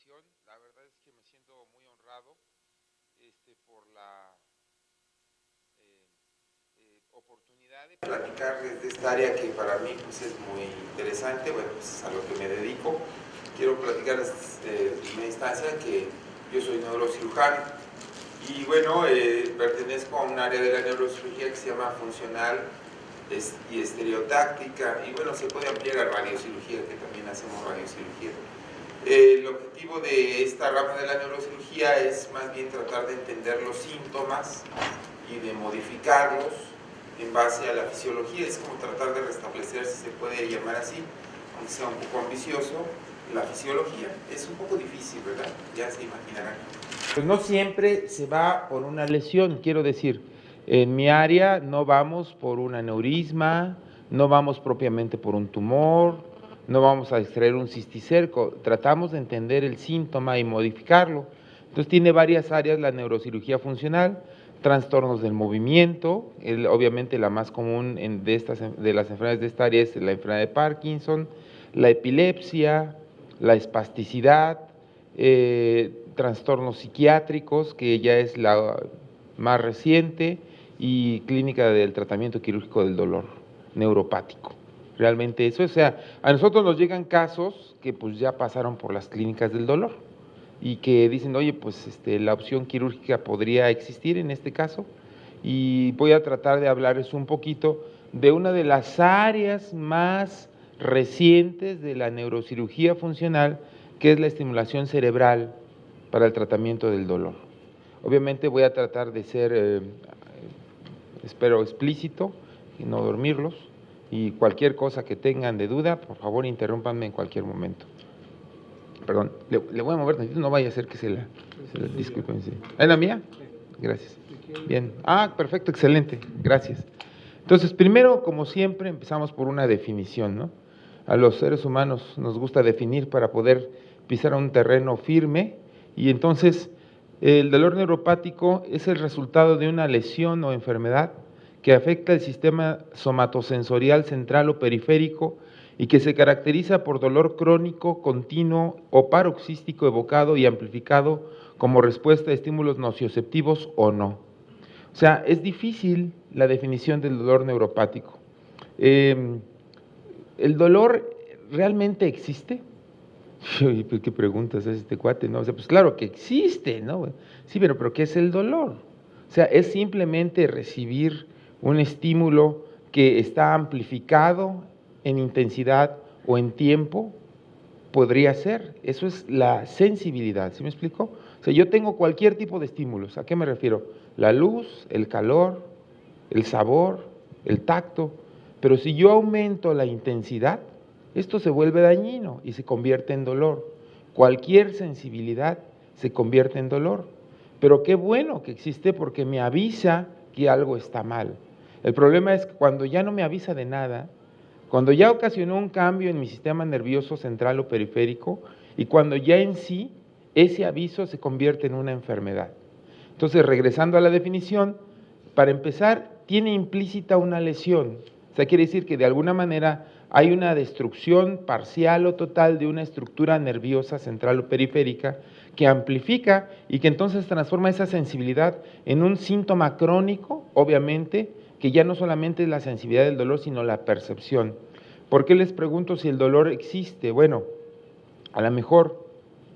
invitación. La verdad es que me siento muy honrado por la oportunidad de platicarles de esta área que para mí pues, es muy interesante, bueno, pues es a lo que me dedico. Quiero platicarles en una instancia que yo soy neurocirujano y bueno, pertenezco a un área de la neurocirugía que se llama funcional y estereotáctica, y bueno, se puede ampliar a radiocirugía, que también hacemos radiocirugía. El objetivo de esta rama de la neurocirugía es más bien tratar de entender los síntomas y de modificarlos en base a la fisiología. Es como tratar de restablecer, si se puede llamar así, aunque sea un poco ambicioso, la fisiología. Es un poco difícil, ¿verdad? Ya se imaginarán. Pues no siempre se va por una lesión, quiero decir, en mi área no vamos por un aneurisma, no vamos propiamente por un tumor, no vamos a extraer un cisticerco, tratamos de entender el síntoma y modificarlo. Entonces tiene varias áreas la neurocirugía funcional, trastornos del movimiento, obviamente la más común de las enfermedades de esta área es la enfermedad de Parkinson, la epilepsia, la espasticidad, trastornos psiquiátricos, que ya es la más reciente, y clínica del tratamiento quirúrgico del dolor neuropático. Realmente eso, o sea, a nosotros nos llegan casos que pues ya pasaron por las clínicas del dolor y que dicen, oye, pues la opción quirúrgica podría existir en este caso, y voy a tratar de hablarles un poquito de una de las áreas más recientes de la neurocirugía funcional, que es la estimulación cerebral para el tratamiento del dolor. Obviamente voy a tratar de ser, espero, explícito y no dormirlos, y cualquier cosa que tengan de duda, por favor, interrúmpanme en cualquier momento. Perdón, le voy a mover tantito, no vaya a ser que se la disculpen. Sí. ¿Es la mía? Gracias. Bien. Perfecto, excelente, gracias. Entonces, primero, como siempre, empezamos por una definición, ¿no? A los seres humanos nos gusta definir para poder pisar a un terreno firme, y entonces el dolor neuropático es el resultado de una lesión o enfermedad que afecta el sistema somatosensorial central o periférico y que se caracteriza por dolor crónico, continuo o paroxístico evocado y amplificado como respuesta a estímulos nocioceptivos o no. O sea, es difícil la definición del dolor neuropático. ¿El dolor realmente existe? ¿Qué preguntas es este cuate? ¿No? O sea, pues claro que existe, ¿no? Sí, pero ¿qué es el dolor? O sea, es simplemente recibir un estímulo que está amplificado en intensidad o en tiempo. Podría ser, eso es la sensibilidad, ¿sí me explico? O sea, yo tengo cualquier tipo de estímulos, ¿a qué me refiero? La luz, el calor, el sabor, el tacto, pero si yo aumento la intensidad, esto se vuelve dañino y se convierte en dolor. Cualquier sensibilidad se convierte en dolor, pero qué bueno que existe porque me avisa que algo está mal. El problema es que cuando ya no me avisa de nada, cuando ya ocasionó un cambio en mi sistema nervioso central o periférico, y cuando ya en sí ese aviso se convierte en una enfermedad. Entonces, regresando a la definición, para empezar, tiene implícita una lesión. O sea, quiere decir que de alguna manera hay una destrucción parcial o total de una estructura nerviosa central o periférica que amplifica y que entonces transforma esa sensibilidad en un síntoma crónico, obviamente, que ya no solamente es la sensibilidad del dolor, sino la percepción. ¿Por qué les pregunto si el dolor existe? Bueno, a lo mejor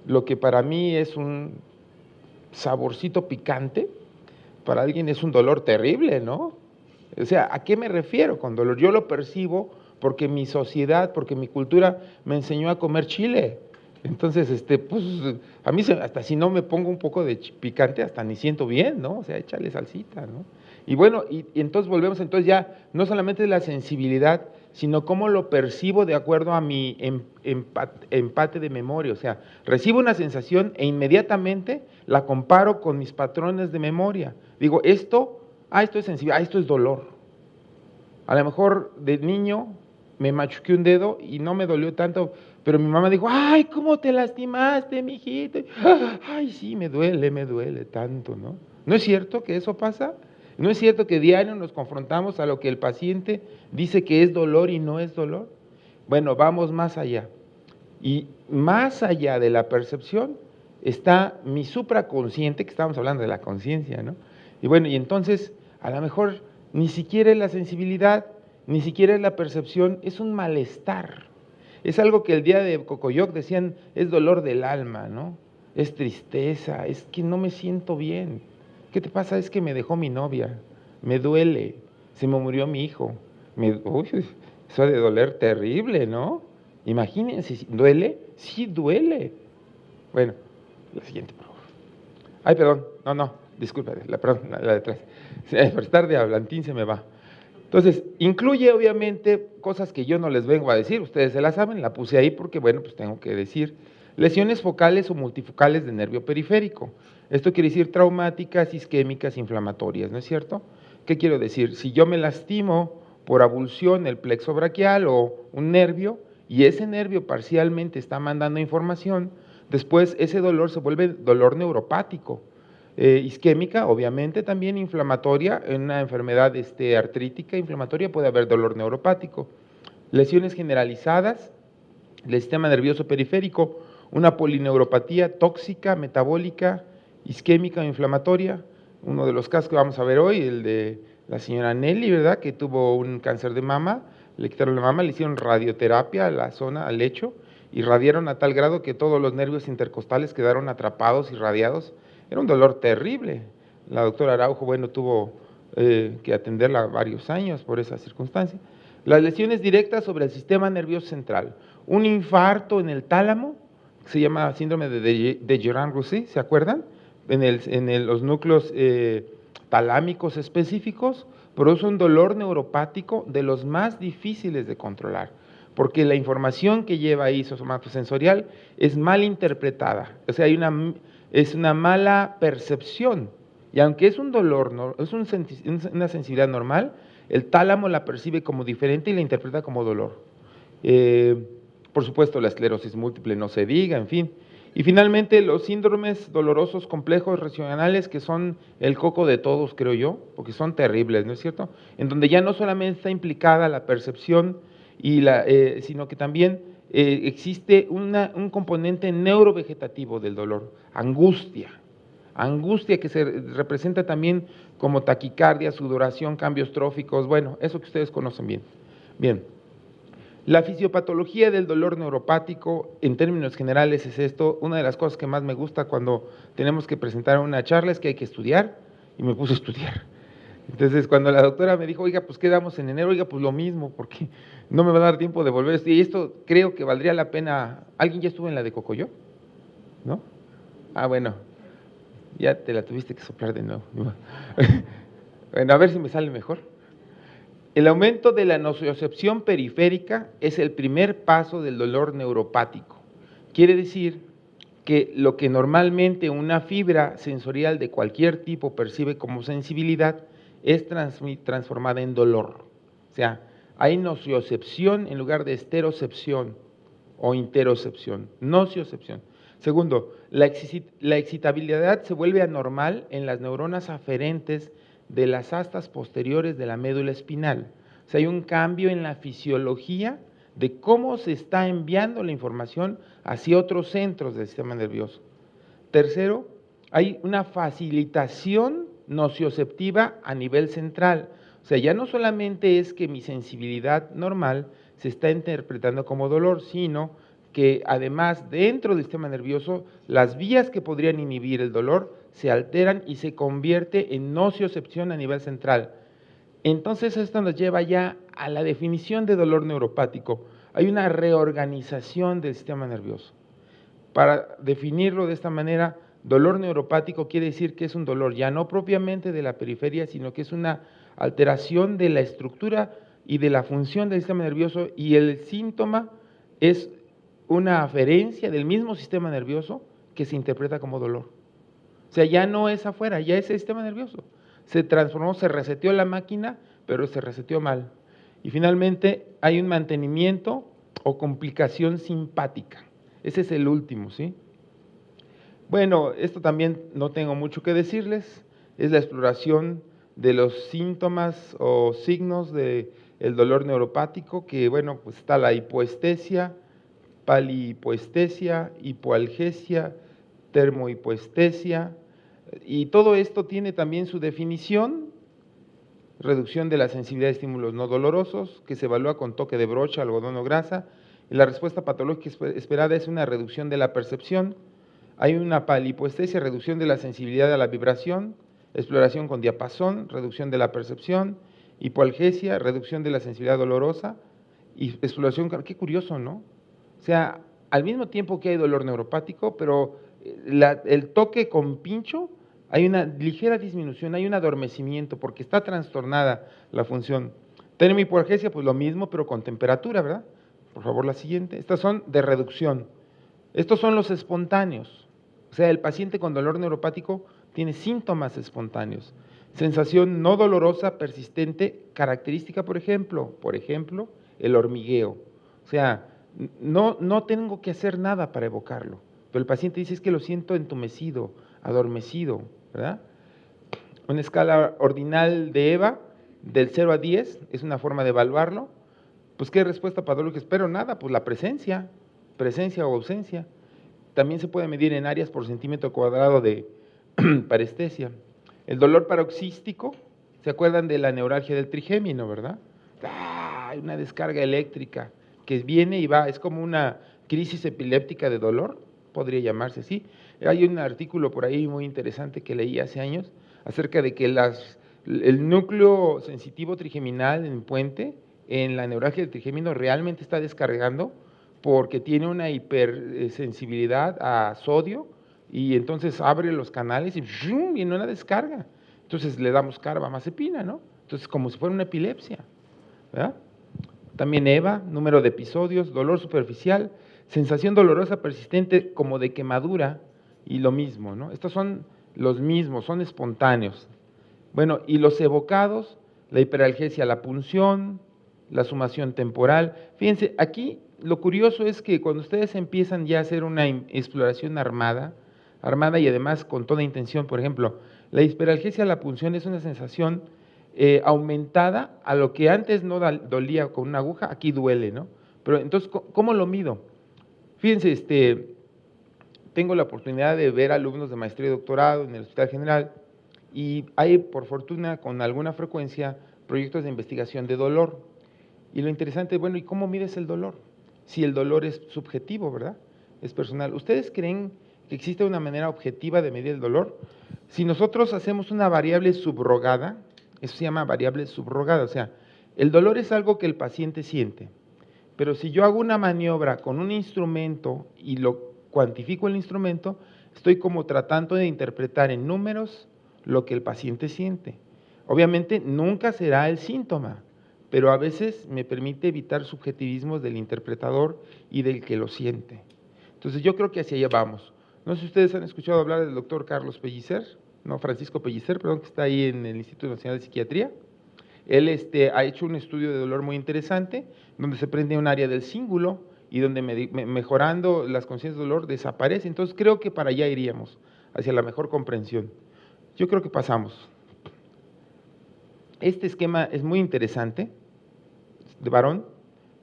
lo que para mí es un saborcito picante, para alguien es un dolor terrible, ¿no? O sea, ¿a qué me refiero con dolor? Yo lo percibo porque mi sociedad, porque mi cultura me enseñó a comer chile. Entonces, pues, a mí hasta si no me pongo un poco de picante, hasta ni siento bien, ¿no? O sea, échale salsita, ¿no? Y bueno, y entonces volvemos, entonces ya, no solamente la sensibilidad, sino cómo lo percibo de acuerdo a mi empate de memoria. O sea, recibo una sensación e inmediatamente la comparo con mis patrones de memoria. Digo, esto es sensibilidad, esto es dolor. A lo mejor de niño me machuqué un dedo y no me dolió tanto, pero mi mamá dijo, ay, ¿cómo te lastimaste, mijito? Ay, sí, me duele tanto, ¿no? ¿No es cierto que eso pasa? ¿No es cierto que diario nos confrontamos a lo que el paciente dice que es dolor y no es dolor? Bueno, vamos más allá. Y más allá de la percepción, está mi supraconsciente, que estábamos hablando de la conciencia, ¿no? Y bueno, y entonces, a lo mejor ni siquiera es la sensibilidad, ni siquiera es la percepción, es un malestar. Es algo que el día de Cocoyoc decían, es dolor del alma, ¿no? Es tristeza, es que no me siento bien. ¿Qué te pasa? Es que me dejó mi novia, me duele, se me murió mi hijo. Uy, eso ha de doler terrible, ¿no? Imagínense, ¿duele? Sí duele. Bueno, la siguiente, por favor. Ay, perdón, no, disculpa, perdón, la de atrás. Por estar de hablantín se me va. Entonces, incluye obviamente cosas que yo no les vengo a decir, ustedes se las saben, la puse ahí porque, bueno, pues tengo que decir. Lesiones focales o multifocales de nervio periférico. Esto quiere decir traumáticas, isquémicas, inflamatorias, ¿no es cierto? ¿Qué quiero decir? Si yo me lastimo por abulsión el plexo braquial o un nervio, y ese nervio parcialmente está mandando información, después ese dolor se vuelve dolor neuropático. Isquémica, obviamente, también inflamatoria, en una enfermedad artrítica inflamatoria puede haber dolor neuropático. Lesiones generalizadas del sistema nervioso periférico, una polineuropatía tóxica, metabólica, isquémica o inflamatoria. Uno de los casos que vamos a ver hoy, el de la señora Nelly, ¿verdad?, que tuvo un cáncer de mama, le quitaron la mama, le hicieron radioterapia a la zona, al lecho, irradiaron a tal grado que todos los nervios intercostales quedaron atrapados, irradiados. Era un dolor terrible. La doctora Araujo, bueno, tuvo que atenderla varios años por esa circunstancia. Las lesiones directas sobre el sistema nervioso central. Un infarto en el tálamo, que se llama síndrome de Dejerine-Roussy, ¿se acuerdan? En los núcleos talámicos específicos, produce un dolor neuropático de los más difíciles de controlar, porque la información que lleva ahí somatosensorial es mal interpretada, o sea, es una mala percepción, y aunque es un dolor, es una sensibilidad normal, el tálamo la percibe como diferente y la interpreta como dolor. Por supuesto, la esclerosis múltiple no se diga, en fin. Y finalmente, los síndromes dolorosos complejos regionales, que son el coco de todos, creo yo, porque son terribles, ¿no es cierto? En donde ya no solamente está implicada la percepción, sino que también existe un componente neurovegetativo del dolor, angustia que se representa también como taquicardia, sudoración, cambios tróficos, bueno, eso que ustedes conocen bien. Bien. La fisiopatología del dolor neuropático, en términos generales, es esto. Una de las cosas que más me gusta cuando tenemos que presentar una charla es que hay que estudiar, y me puse a estudiar. Entonces, cuando la doctora me dijo, oiga, pues ¿qué damos en enero? Oiga, pues lo mismo, porque no me va a dar tiempo de volver a estudiar. Y esto creo que valdría la pena. ¿Alguien ya estuvo en la de Cocoyoc? ¿No? Ah, bueno, ya te la tuviste que soplar de nuevo. Bueno, a ver si me sale mejor. El aumento de la nociocepción periférica es el primer paso del dolor neuropático. Quiere decir que lo que normalmente una fibra sensorial de cualquier tipo percibe como sensibilidad es transformada en dolor. O sea, hay nociocepción en lugar de esterocepción o interocepción, nociocepción. Segundo, la excitabilidad se vuelve anormal en las neuronas aferentes de las astas posteriores de la médula espinal. O sea, hay un cambio en la fisiología de cómo se está enviando la información hacia otros centros del sistema nervioso. Tercero, hay una facilitación nocioceptiva a nivel central. O sea, ya no solamente es que mi sensibilidad normal se está interpretando como dolor, sino que además dentro del sistema nervioso las vías que podrían inhibir el dolor se alteran y se convierte en nociocepción a nivel central. Entonces esto nos lleva ya a la definición de dolor neuropático. Hay una reorganización del sistema nervioso. Para definirlo de esta manera, dolor neuropático quiere decir que es un dolor ya no propiamente de la periferia, sino que es una alteración de la estructura y de la función del sistema nervioso, y el síntoma es una aferencia del mismo sistema nervioso que se interpreta como dolor. O sea, ya no es afuera, ya es el sistema nervioso. Se transformó, se reseteó la máquina, pero se reseteó mal. Y finalmente hay un mantenimiento o complicación simpática. Ese es el último, ¿sí? Bueno, esto también no tengo mucho que decirles. Es la exploración de los síntomas o signos del dolor neuropático, que bueno, pues está la hipoestesia, palihipoestesia, hipoalgesia, termohipoestesia, y todo esto tiene también su definición: reducción de la sensibilidad de estímulos no dolorosos, que se evalúa con toque de brocha, algodón o grasa, y la respuesta patológica esperada es una reducción de la percepción. Hay una palipoestesia, reducción de la sensibilidad a la vibración, exploración con diapasón, reducción de la percepción, hipoalgesia, reducción de la sensibilidad dolorosa, y exploración, qué curioso, ¿no? O sea, al mismo tiempo que hay dolor neuropático, pero el toque con pincho, hay una ligera disminución, hay un adormecimiento, porque está trastornada la función. Termohipoalgesia, pues lo mismo, pero con temperatura, ¿verdad? Por favor, la siguiente. Estas son de reducción. Estos son los espontáneos. O sea, el paciente con dolor neuropático tiene síntomas espontáneos. Sensación no dolorosa, persistente, característica, por ejemplo, el hormigueo. O sea, no tengo que hacer nada para evocarlo, pero el paciente dice: es que lo siento entumecido, adormecido, ¿verdad? Una escala ordinal de EVA, del 0 a 10, es una forma de evaluarlo. Pues, ¿qué respuesta patológica espero? Nada, pues la presencia o ausencia. También se puede medir en áreas por centímetro cuadrado de parestesia. El dolor paroxístico, ¿se acuerdan de la neuralgia del trigémino, verdad? Hay una descarga eléctrica que viene y va, es como una crisis epiléptica de dolor, podría llamarse así. Hay un artículo por ahí muy interesante que leí hace años acerca de que el núcleo sensitivo trigeminal en puente, en la neuralgia del trigémino, realmente está descargando porque tiene una hipersensibilidad a sodio, y entonces abre los canales y viene una descarga. Entonces le damos carbamazepina, ¿no? Entonces, como si fuera una epilepsia, ¿verdad? También EVA, número de episodios, dolor superficial, sensación dolorosa persistente como de quemadura, y lo mismo, ¿no? Estos son los mismos, son espontáneos. Bueno, y los evocados, la hiperalgesia, la punción, la sumación temporal. Fíjense, aquí lo curioso es que cuando ustedes empiezan ya a hacer una exploración armada y además con toda intención, por ejemplo, la hiperalgesia, la punción es una sensación aumentada a lo que antes no dolía con una aguja, aquí duele, ¿no? Pero entonces, ¿cómo lo mido? Fíjense, tengo la oportunidad de ver alumnos de maestría y doctorado en el Hospital General, y hay, por fortuna, con alguna frecuencia, proyectos de investigación de dolor. Y lo interesante, bueno, ¿y cómo mides el dolor? Si el dolor es subjetivo, ¿verdad? Es personal. ¿Ustedes creen que existe una manera objetiva de medir el dolor? Si nosotros hacemos una variable subrogada, eso se llama variable subrogada, o sea, el dolor es algo que el paciente siente, pero si yo hago una maniobra con un instrumento y lo cuantifico el instrumento, estoy como tratando de interpretar en números lo que el paciente siente. Obviamente nunca será el síntoma, pero a veces me permite evitar subjetivismos del interpretador y del que lo siente. Entonces yo creo que hacia allá vamos. No sé si ustedes han escuchado hablar del doctor Carlos Pellicer, Francisco Pellicer, perdón, que está ahí en el Instituto Nacional de Psiquiatría. Él ha hecho un estudio de dolor muy interesante, donde se prende un área del cíngulo y donde mejorando las conciencias de dolor desaparece. Entonces creo que para allá iríamos, hacia la mejor comprensión. Yo creo que pasamos. Este esquema es muy interesante, de Barón,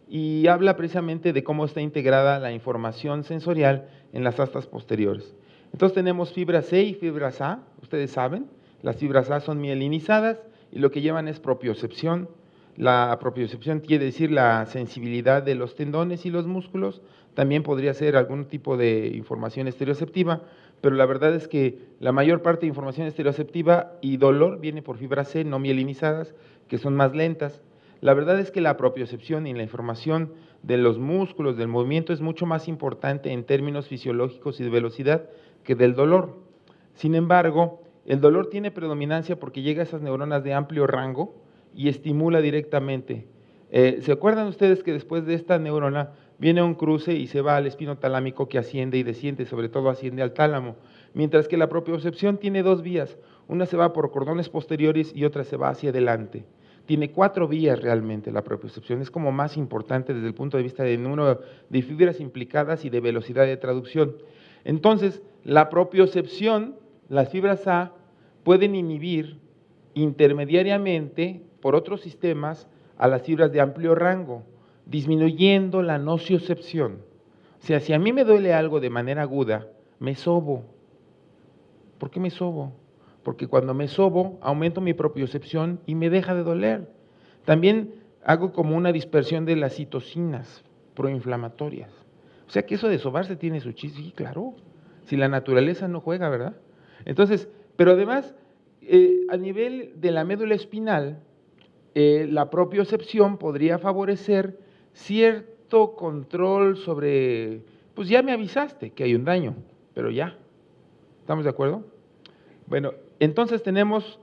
y habla precisamente de cómo está integrada la información sensorial en las astas posteriores. Entonces tenemos fibras C y fibras A, ustedes saben, las fibras A son mielinizadas y lo que llevan es propiocepción. La propiocepción quiere decir la sensibilidad de los tendones y los músculos, también podría ser algún tipo de información estereoceptiva, pero la verdad es que la mayor parte de información estereoceptiva y dolor viene por fibras C no mielinizadas, que son más lentas. La verdad es que la propiocepción y la información de los músculos, del movimiento, es mucho más importante en términos fisiológicos y de velocidad que del dolor. Sin embargo, el dolor tiene predominancia porque llega a esas neuronas de amplio rango y estimula directamente. ¿Se acuerdan ustedes que después de esta neurona viene un cruce y se va al espino talámico que asciende y desciende, sobre todo asciende al tálamo? Mientras que la propiocepción tiene dos vías, una se va por cordones posteriores y otra se va hacia adelante. Tiene 4 vías realmente la propiocepción, es como más importante desde el punto de vista del número de fibras implicadas y de velocidad de traducción. Entonces, la propiocepción, las fibras A, pueden inhibir intermediariamente por otros sistemas a las fibras de amplio rango, disminuyendo la nociocepción. O sea, si a mí me duele algo de manera aguda, me sobo, ¿Por qué me sobo? Porque cuando me sobo, aumento mi propiocepción y me deja de doler. También hago como una dispersión de las citocinas proinflamatorias. O sea que eso de sobarse tiene su chiste, sí, claro. Si la naturaleza no juega, ¿verdad? Entonces, pero además, a nivel de la médula espinal, la propiocepción podría favorecer cierto control sobre, pues ya me avisaste que hay un daño, pero ya, ¿estamos de acuerdo? Bueno, entonces tenemos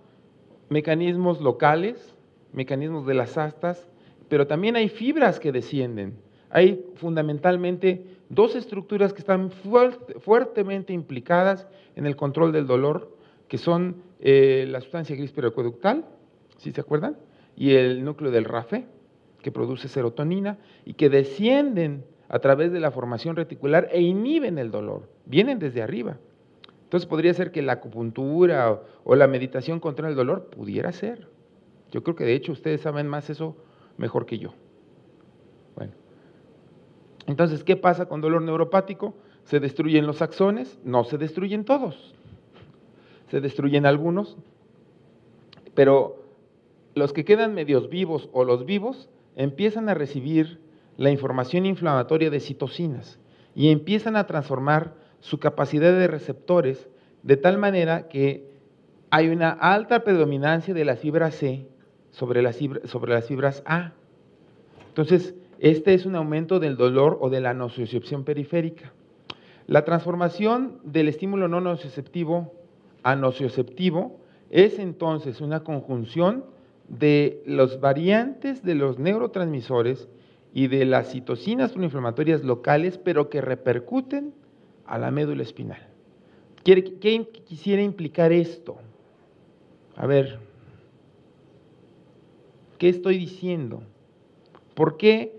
mecanismos locales, mecanismos de las astas, pero también hay fibras que descienden. Hay fundamentalmente dos estructuras que están fuertemente implicadas en el control del dolor, que son la sustancia gris periacueductal, ¿sí se acuerdan? Y el núcleo del RAFE, que produce serotonina, y que descienden a través de la formación reticular e inhiben el dolor, vienen desde arriba. Entonces podría ser que la acupuntura o la meditación contra el dolor pudiera ser. Yo creo que de hecho ustedes saben más eso mejor que yo. Bueno, entonces, ¿qué pasa con dolor neuropático? ¿Se destruyen los axones? No se destruyen todos. Se destruyen algunos, pero los que quedan medios vivos o los vivos empiezan a recibir la información inflamatoria de citocinas y empiezan a transformar su capacidad de receptores de tal manera que hay una alta predominancia de las fibras C sobre las fibras A. Entonces, este es un aumento del dolor o de la nocicepción periférica. La transformación del estímulo no nociceptivo a nocioceptivo es entonces una conjunción de las variantes de los neurotransmisores y de las citocinas proinflamatorias locales, pero que repercuten a la médula espinal. ¿Qué quisiera implicar esto? A ver, ¿qué estoy diciendo? ¿Por qué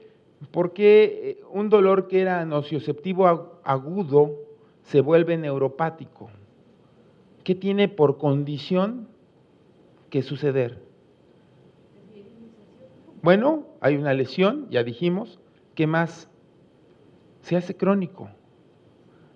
un dolor que era nocioceptivo agudo se vuelve neuropático? ¿Qué tiene por condición que suceder? Bueno, hay una lesión, ya dijimos. ¿Qué más? Se hace crónico.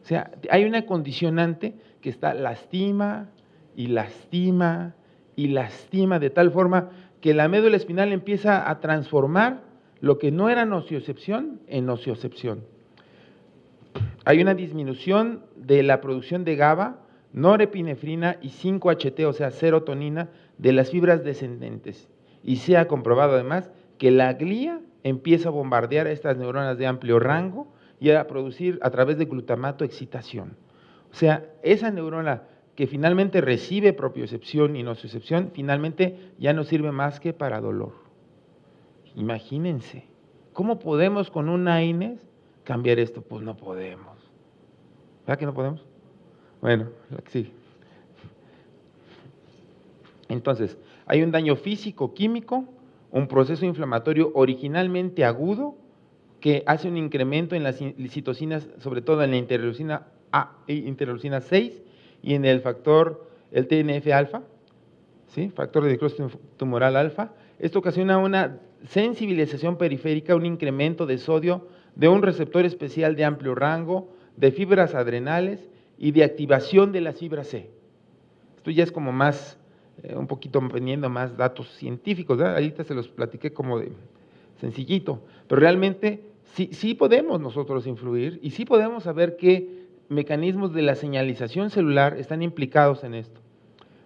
O sea, hay una condicionante que está lastima y lastima y lastima de tal forma que la médula espinal empieza a transformar lo que no era nociocepción en nociocepción. Hay una disminución de la producción de GABA, norepinefrina y 5-HT, o sea, serotonina, de las fibras descendentes. Y se ha comprobado además que la glía empieza a bombardear a estas neuronas de amplio rango y a producir a través de glutamato excitación. O sea, esa neurona que finalmente recibe propiocepción y nociocepción, finalmente ya no sirve más que para dolor. Imagínense, ¿cómo podemos con un AINES cambiar esto? Pues no podemos. ¿Verdad que no podemos? Bueno, la que sigue. Entonces, hay un daño físico, químico, un proceso inflamatorio originalmente agudo que hace un incremento en las citocinas, sobre todo en la interleucina A, interleucina 6 y en el factor, el TNF-alfa, ¿sí? Factor de necrosis tumoral alfa. Esto ocasiona una sensibilización periférica, un incremento de sodio de un receptor especial de amplio rango, de fibras adrenales y de activación de las fibras C. Esto ya es como más, un poquito teniendo más datos científicos, ¿verdad? Ahorita se los platiqué como de sencillito, pero realmente sí podemos nosotros influir y sí podemos saber qué mecanismos de la señalización celular están implicados en esto.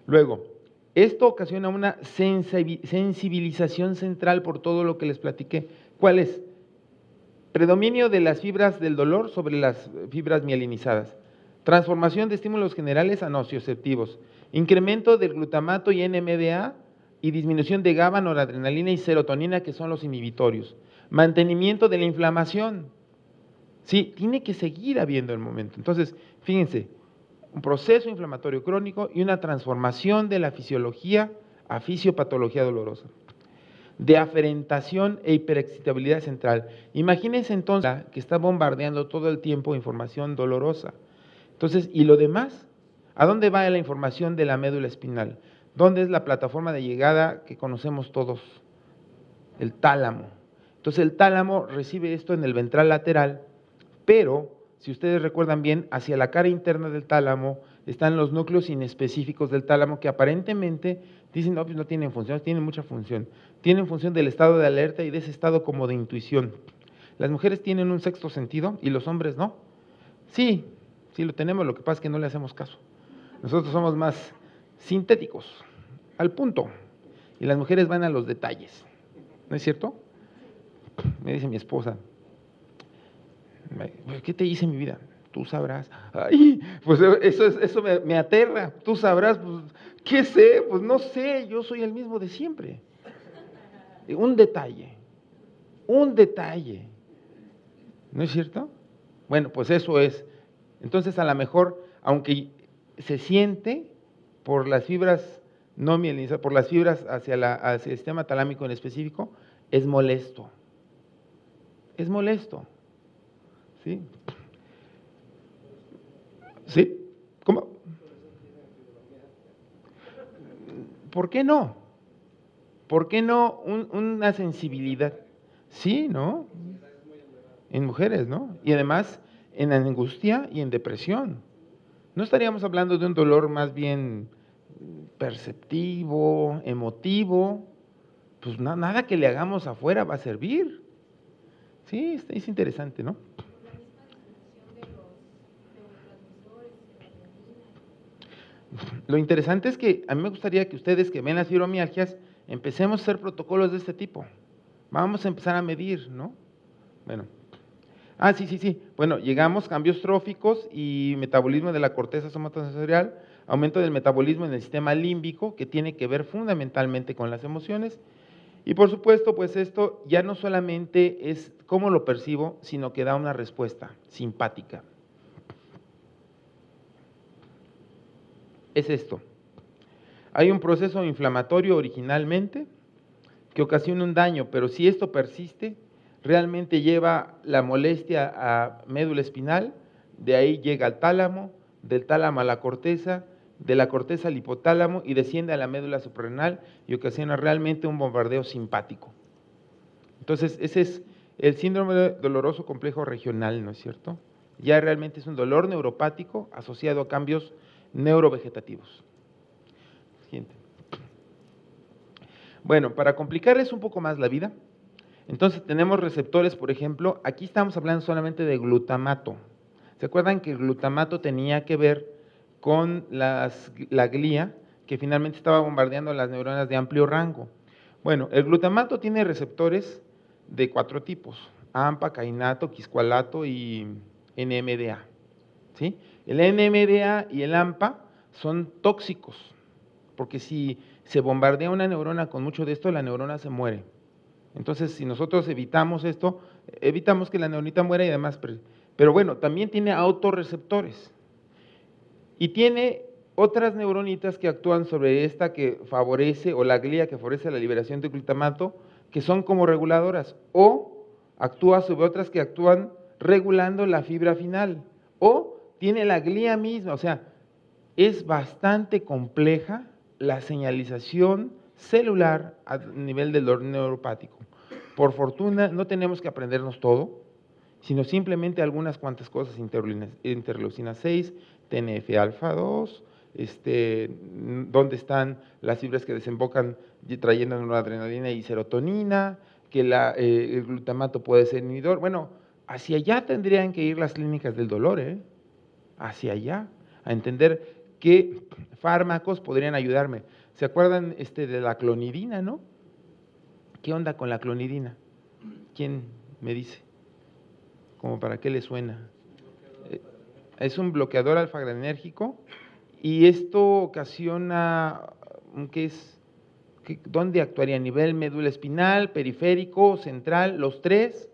Luego, esto ocasiona una sensibilización central por todo lo que les platiqué. ¿Cuál es? Predominio de las fibras del dolor sobre las fibras mielinizadas. Transformación de estímulos generales a nocioceptivos. Incremento del glutamato y NMDA y disminución de GABA, noradrenalina y serotonina, que son los inhibitorios. Mantenimiento de la inflamación. Sí, tiene que seguir habiendo el momento. Entonces, fíjense, un proceso inflamatorio crónico y una transformación de la fisiología a fisiopatología dolorosa, de aferentación e hiperexcitabilidad central. Imagínense entonces que está bombardeando todo el tiempo información dolorosa. Entonces, ¿y lo demás? ¿A dónde va la información de la médula espinal? ¿Dónde es la plataforma de llegada que conocemos todos? El tálamo. Entonces, el tálamo recibe esto en el ventral lateral, pero si ustedes recuerdan bien, hacia la cara interna del tálamo están los núcleos inespecíficos del tálamo que aparentemente dicen, no, pues no tienen función, tienen mucha función. Tienen función del estado de alerta y de ese estado como de intuición. Las mujeres tienen un sexto sentido y los hombres no. Sí, sí lo tenemos, lo que pasa es que no le hacemos caso. Nosotros somos más sintéticos, al punto. Y las mujeres van a los detalles. ¿No es cierto? Me dice mi esposa, ¿qué te hice en mi vida? Tú sabrás. Ay, pues eso me aterra. Tú sabrás, pues, ¿qué sé? Pues no sé, yo soy el mismo de siempre. Un detalle. ¿No es cierto? Bueno, pues eso es. Entonces, a lo mejor, aunque se siente por las fibras no mielinizadas, por las fibras hacia el sistema talámico en específico, es molesto. Es molesto. ¿Sí? ¿Sí? ¿Cómo? ¿Por qué no? ¿Por qué no una sensibilidad? Sí, ¿no? En mujeres, ¿no? Y además en angustia y en depresión. ¿No estaríamos hablando de un dolor más bien perceptivo, emotivo? Pues nada que le hagamos afuera va a servir. Sí, es interesante, ¿no? Lo interesante es que a mí me gustaría que ustedes que ven las fibromialgias empecemos a hacer protocolos de este tipo. Vamos a empezar a medir, ¿no? Bueno. Sí. Bueno, llegamos, cambios tróficos y metabolismo de la corteza somatosensorial, aumento del metabolismo en el sistema límbico, que tiene que ver fundamentalmente con las emociones. Y por supuesto, pues esto ya no solamente es cómo lo percibo, sino que da una respuesta simpática. Es esto. Hay un proceso inflamatorio originalmente que ocasiona un daño, pero si esto persiste, realmente lleva la molestia a médula espinal, de ahí llega al tálamo, del tálamo a la corteza, de la corteza al hipotálamo y desciende a la médula suprarrenal y ocasiona realmente un bombardeo simpático. Entonces, ese es el síndrome doloroso complejo regional, ¿no es cierto? Ya realmente es un dolor neuropático asociado a cambios neurovegetativos. Siguiente. Bueno, para complicarles un poco más la vida, entonces tenemos receptores, por ejemplo, aquí estamos hablando solamente de glutamato. ¿Se acuerdan que el glutamato tenía que ver con la glía, que finalmente estaba bombardeando las neuronas de amplio rango? Bueno, el glutamato tiene receptores de 4 tipos: AMPA, kainato, quisqualato y NMDA. ¿Sí? El NMDA y el AMPA son tóxicos, porque si se bombardea una neurona con mucho de esto, la neurona se muere. Entonces, si nosotros evitamos esto, evitamos que la neuronita muera y demás. Pero bueno, también tiene autorreceptores. Y tiene otras neuronitas que actúan sobre esta que favorece, o la glía que favorece la liberación de glutamato, que son como reguladoras. O actúa sobre otras que actúan regulando la fibra final. O tiene la glía misma. O sea, es bastante compleja la señalización celular a nivel del orden neuropático. Por fortuna, no tenemos que aprendernos todo, sino simplemente algunas cuantas cosas: interleucina 6, TNF-alfa 2, dónde están las fibras que desembocan trayendo noradrenalina y serotonina, que el glutamato puede ser inhibidor. Bueno, hacia allá tendrían que ir las clínicas del dolor, hacia allá, a entender qué fármacos podrían ayudarme. ¿Se acuerdan de la clonidina, no? ¿Qué onda con la clonidina? ¿Quién me dice? ¿Cómo para qué le suena? Es un bloqueador alfa-adrenérgico y esto ocasiona, ¿dónde actuaría? ¿A nivel médula espinal, periférico, central, los tres?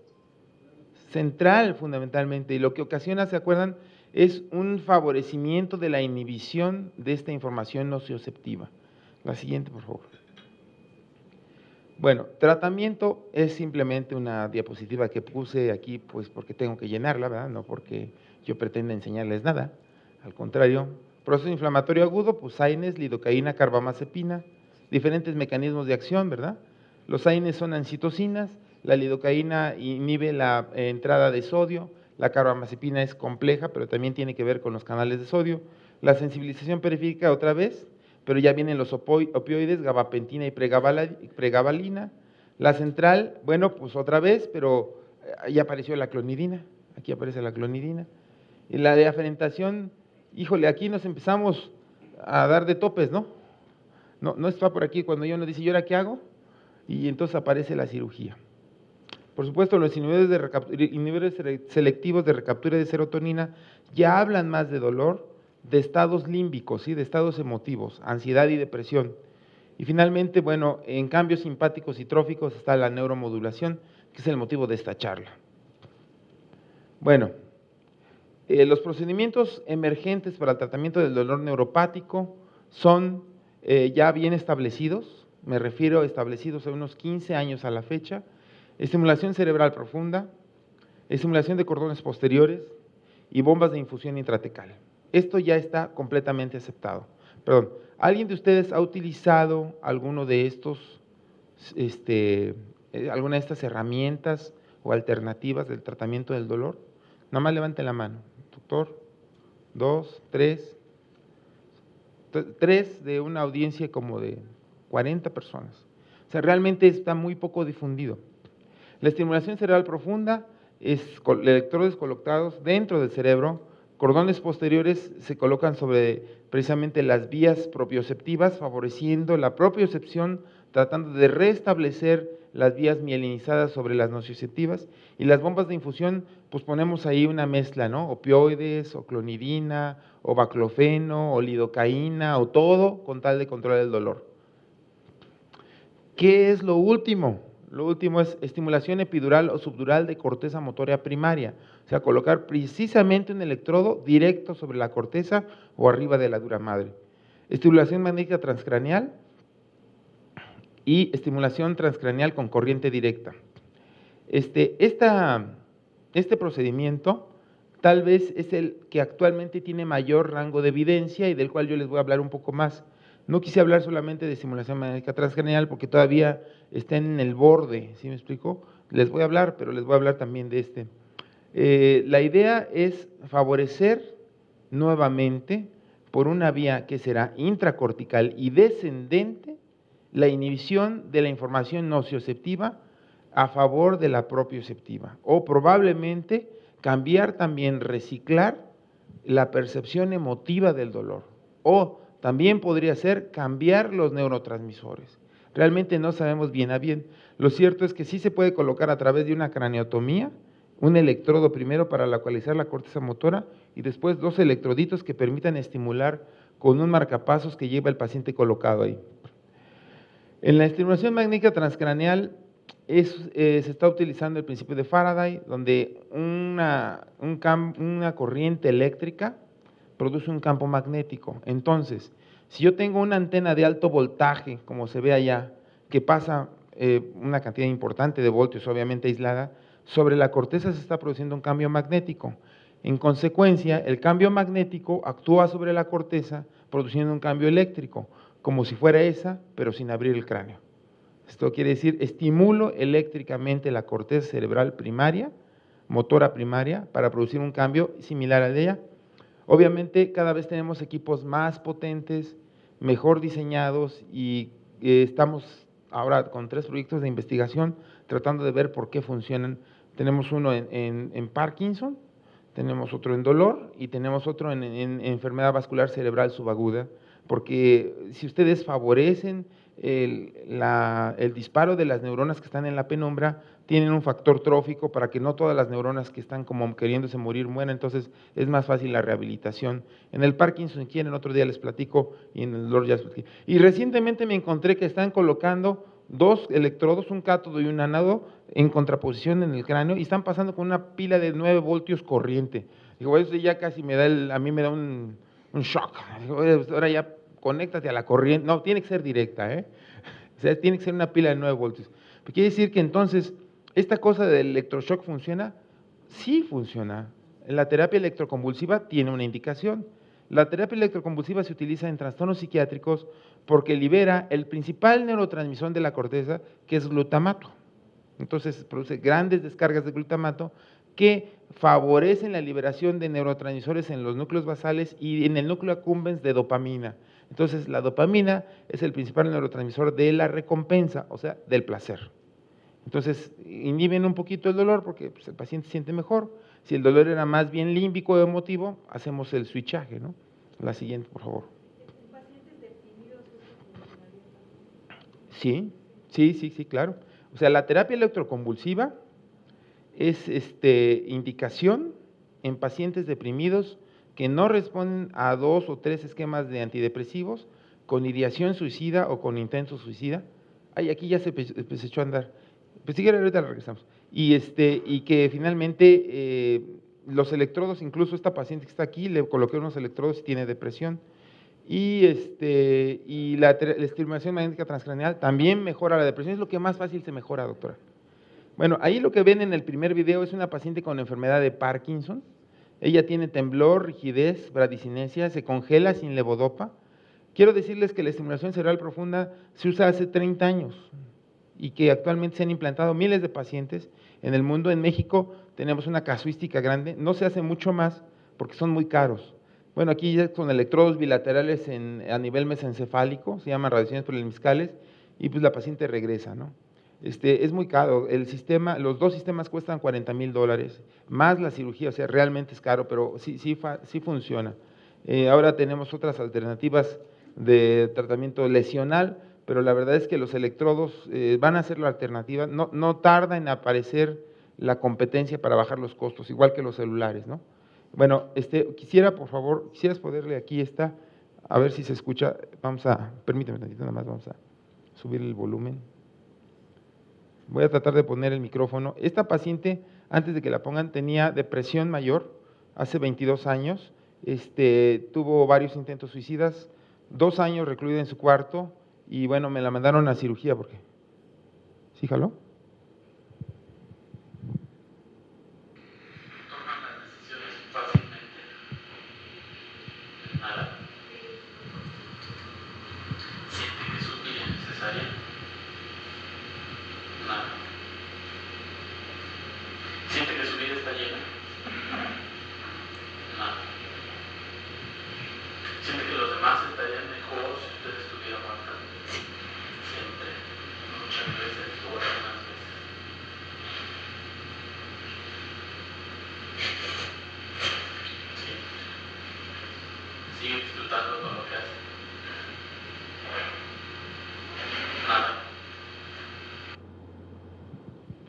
Central fundamentalmente, y lo que ocasiona, ¿se acuerdan?, es un favorecimiento de la inhibición de esta información nocioceptiva. La siguiente, por favor. Bueno, tratamiento es simplemente una diapositiva que puse aquí, pues porque tengo que llenarla, ¿verdad? No porque yo pretenda enseñarles nada, al contrario. Proceso inflamatorio agudo, pues AINES, lidocaína, carbamazepina, diferentes mecanismos de acción, ¿verdad? Los AINES son angiotocinas, la lidocaína inhibe la entrada de sodio, La carbamazepina es compleja, pero también tiene que ver con los canales de sodio. La sensibilización periférica otra vez, pero ya vienen los opioides, gabapentina y pregabalina. La central, bueno, pues otra vez, pero ya apareció la clonidina, aquí aparece la clonidina. Y la de aferentación, híjole, aquí nos empezamos a dar de topes, ¿no? No está por aquí cuando uno dice, ¿y ahora qué hago? Y entonces aparece la cirugía. Por supuesto, los inhibidores selectivos de recaptura de serotonina ya hablan más de dolor, de estados límbicos, ¿sí? De estados emotivos, ansiedad y depresión. Y finalmente, bueno, en cambios simpáticos y tróficos está la neuromodulación, que es el motivo de esta charla. Bueno, los procedimientos emergentes para el tratamiento del dolor neuropático son ya bien establecidos, me refiero a establecidos a unos 15 años a la fecha: estimulación cerebral profunda, estimulación de cordones posteriores y bombas de infusión intratecal. Esto ya está completamente aceptado. Perdón, ¿alguien de ustedes ha utilizado alguno de estos, alguna de estas herramientas o alternativas del tratamiento del dolor? Nada más levanten la mano. Doctor, 2, 3, 3 de una audiencia como de 40 personas. O sea, realmente está muy poco difundido. La estimulación cerebral profunda es electrodos colocados dentro del cerebro, cordones posteriores se colocan sobre precisamente las vías propioceptivas, favoreciendo la propiocepción, tratando de restablecer las vías mielinizadas sobre las nocioceptivas, y las bombas de infusión, pues ponemos ahí una mezcla, ¿no? Opioides, o clonidina, o baclofeno, o lidocaína, o todo con tal de controlar el dolor. ¿Qué es lo último? Lo último es estimulación epidural o subdural de corteza motora primaria, o sea, colocar precisamente un electrodo directo sobre la corteza o arriba de la dura madre. Estimulación magnética transcraneal y estimulación transcraneal con corriente directa. Este procedimiento tal vez es el que actualmente tiene mayor rango de evidencia y del cual yo les voy a hablar un poco más. No quise hablar solamente de estimulación magnética transcraneal porque todavía está en el borde, ¿sí me explico? Les voy a hablar, pero les voy a hablar también de este. La idea es favorecer nuevamente, por una vía que será intracortical y descendente, la inhibición de la información nocioceptiva a favor de la propioceptiva, o probablemente cambiar también, reciclar la percepción emotiva del dolor, o también podría ser cambiar los neurotransmisores. Realmente no sabemos bien a bien. Lo cierto es que sí se puede colocar a través de una craniotomía un electrodo primero para localizar la corteza motora y después 2 electroditos que permitan estimular con un marcapasos que lleva el paciente colocado ahí. En la estimulación magnética transcraneal se está utilizando el principio de Faraday, donde una corriente eléctrica produce un campo magnético. Entonces, si yo tengo una antena de alto voltaje, como se ve allá, que pasa una cantidad importante de voltios, obviamente aislada, sobre la corteza se está produciendo un cambio magnético. En consecuencia, el cambio magnético actúa sobre la corteza produciendo un cambio eléctrico, como si fuera esa, pero sin abrir el cráneo. Esto quiere decir, estimulo eléctricamente la corteza cerebral primaria, motora primaria, para producir un cambio similar al de ella. Obviamente, cada vez tenemos equipos más potentes, mejor diseñados, y estamos ahora con 3 proyectos de investigación tratando de ver por qué funcionan. Tenemos uno en Parkinson, tenemos otro en dolor y tenemos otro en enfermedad vascular cerebral subaguda, porque si ustedes favorecen el disparo de las neuronas que están en la penumbra, tienen un factor trófico para que no todas las neuronas que están como queriéndose morir mueran, entonces es más fácil la rehabilitación. En el Parkinson, si quieren, otro día les platico, y en el dolor ya les platico. Y recientemente me encontré que están colocando 2 electrodos, un cátodo y un ánodo, en contraposición en el cráneo, y están pasando con una pila de 9 voltios corriente. Digo, eso ya casi me da, a mí me da un shock. Digo, ahora ya conéctate a la corriente. No, tiene que ser directa, ¿eh? O sea, tiene que ser una pila de 9 voltios. Pero quiere decir que entonces, ¿esta cosa del electroshock funciona? Sí funciona. La terapia electroconvulsiva tiene una indicación. La terapia electroconvulsiva se utiliza en trastornos psiquiátricos porque libera el principal neurotransmisor de la corteza, que es glutamato. Entonces produce grandes descargas de glutamato que favorecen la liberación de neurotransmisores en los núcleos basales y en el núcleo accumbens de dopamina. Entonces, la dopamina es el principal neurotransmisor de la recompensa, o sea, del placer. Entonces, inhiben un poquito el dolor porque pues, el paciente se siente mejor. Si el dolor era más bien límbico o emotivo, hacemos el switchaje, ¿no? La siguiente, por favor. ¿En pacientes deprimidos esto funcionaría? Sí, claro. O sea, la terapia electroconvulsiva es indicación en pacientes deprimidos que no responden a 2 o 3 esquemas de antidepresivos, con ideación suicida o con intento suicida. Ay, aquí ya se echó a andar. Pues sí, ahorita regresamos. Y que finalmente los electrodos, incluso esta paciente que está aquí, le coloqué unos electrodos y tiene depresión. Y la estimulación magnética transcranial también mejora la depresión, es lo que más fácil se mejora, doctora. Bueno, ahí lo que ven en el primer video es una paciente con enfermedad de Parkinson. Ella tiene temblor, rigidez, bradicinesia, se congela sin levodopa. Quiero decirles que la estimulación cerebral profunda se usa hace 30 años y que actualmente se han implantado miles de pacientes en el mundo. En México tenemos una casuística grande, no se hace mucho más porque son muy caros. Bueno, aquí ya con electrodos bilaterales a nivel mesencefálico, se llaman radiaciones polihemiscales, y pues la paciente regresa, ¿no? Es muy caro, los 2 sistemas cuestan $40,000, más la cirugía, o sea, realmente es caro, pero sí funciona. Ahora tenemos otras alternativas de tratamiento lesional, pero la verdad es que los electrodos van a ser la alternativa, no tarda en aparecer la competencia para bajar los costos, igual que los celulares, ¿no? Bueno, quisiera, por favor, quisieras ponerle aquí esta, a ver si se escucha, permíteme tantito nada más, vamos a subir el volumen. Voy a tratar de poner el micrófono. Esta paciente, antes de que la pongan, tenía depresión mayor, hace 22 años, tuvo varios intentos suicidas, 2 años recluida en su cuarto, y bueno, me la mandaron a cirugía porque… ¿Sí, jaló? Toman las decisiones fácilmente. Nada. Siente que su vida es necesaria. Nada. Siente que su vida está llena. Nada. Siente que los demás estarían mejor si usted estuviera muerta. Siempre. Muchas veces o algunas veces. Siempre. Sigue disfrutando con lo que hace. Nada.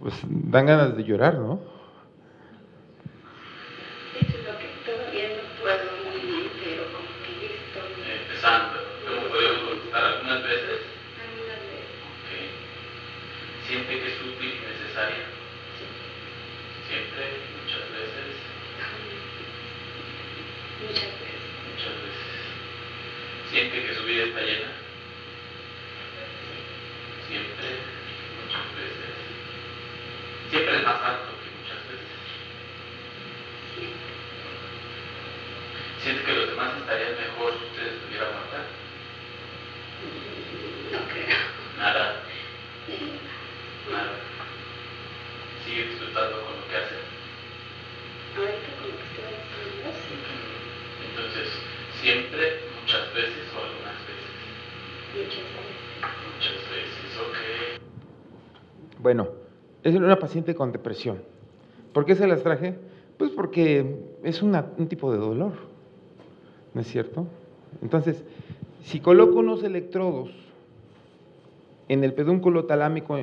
Pues dan ganas de llorar, ¿no? Eso es lo que todavía no puedo muy bien, pero como que ya estoy… Empezando. ¿Cómo podemos contestar algunas veces? Algunas veces. Ok. Siente que es útil y necesaria. Siempre, muchas veces. Muchas veces. Muchas veces. Siente que su vida está llena. Siempre, muchas veces. Siempre es más alto que muchas veces. Siente que los demás estarían mejor si usted estuviera muerta. No creo. Nada. Nada. Sigue disfrutando con lo que hace. Ahorita con lo que estoy haciendo, sí. Entonces, siempre, muchas veces o algunas veces. Muchas veces. Muchas veces, ok. Bueno, es una paciente con depresión. ¿Por qué se las traje? Pues porque es un tipo de dolor, ¿no es cierto? Entonces, si coloco unos electrodos en el pedúnculo talámico